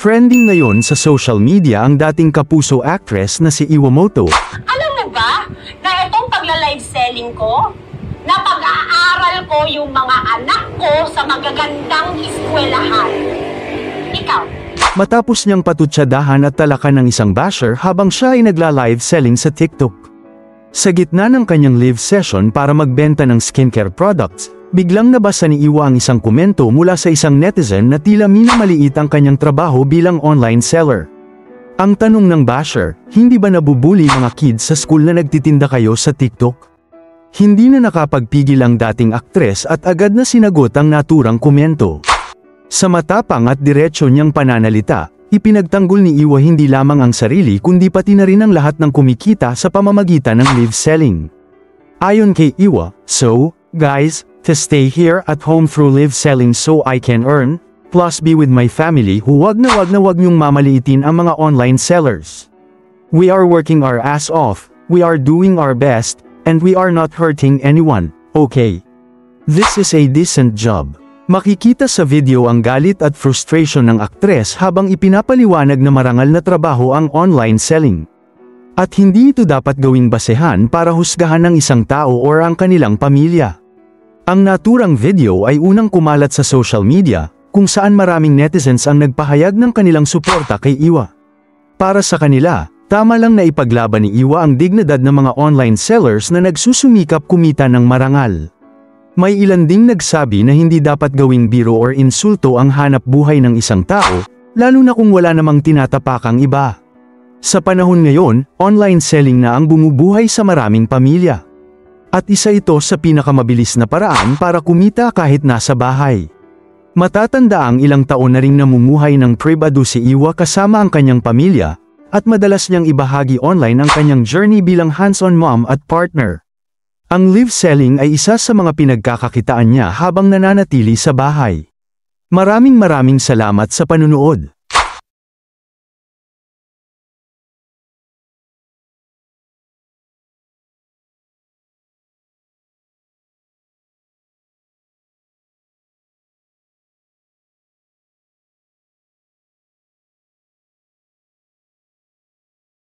Trending ngayon sa social media ang dating kapuso actress na si Iwamoto. Alam mo ba na itong pagla-live selling ko, na pag-aaral ko yung mga anak ko sa magagandang eskwelahan. Ikaw? Matapos niyang patutsadahan at talakan ng isang basher habang siya ay nagla-live selling sa TikTok. Sa gitna ng kanyang live session para magbenta ng skincare products, biglang nabasa ni Iwa ang isang komento mula sa isang netizen na tila minamaliit ang kanyang trabaho bilang online seller. Ang tanong ng basher, hindi ba nabubuli mga kids sa school na nagtitinda kayo sa TikTok? Hindi na nakapagpigil ang dating aktres at agad na sinagot ang naturang komento. Sa matapang at diretsyo niyang pananalita, ipinagtanggol ni Iwa hindi lamang ang sarili kundi pati na rin ang lahat ng kumikita sa pamamagitan ng live selling. Ayon kay Iwa, "So, guys, to stay here at home through live selling so I can earn, plus be with my family who wag na wag niyong mamaliitin ang mga online sellers. We are working our ass off, we are doing our best, and we are not hurting anyone, okay? This is a decent job." Makikita sa video ang galit at frustration ng aktres habang ipinapaliwanag na marangal na trabaho ang online selling. At hindi ito dapat gawing basehan para husgahan ng isang tao o ang kanilang pamilya. Ang naturang video ay unang kumalat sa social media, kung saan maraming netizens ang nagpahayag ng kanilang suporta kay Iwa. Para sa kanila, tama lang na ipaglaban ni Iwa ang dignidad ng mga online sellers na nagsusumikap kumita ng marangal. May ilan ding nagsabi na hindi dapat gawing biro or insulto ang hanap buhay ng isang tao, lalo na kung wala namang tinatapakang iba. Sa panahon ngayon, online selling na ang bumubuhay sa maraming pamilya. At isa ito sa pinakamabilis na paraan para kumita kahit nasa bahay. Matatanda ang ilang taon na ring namumuhay ng pribado si Iwa kasama ang kanyang pamilya, at madalas niyang ibahagi online ang kanyang journey bilang hands-on mom at partner. Ang live selling ay isa sa mga pinagkakakitaan niya habang nananatili sa bahay. Maraming salamat sa panunood.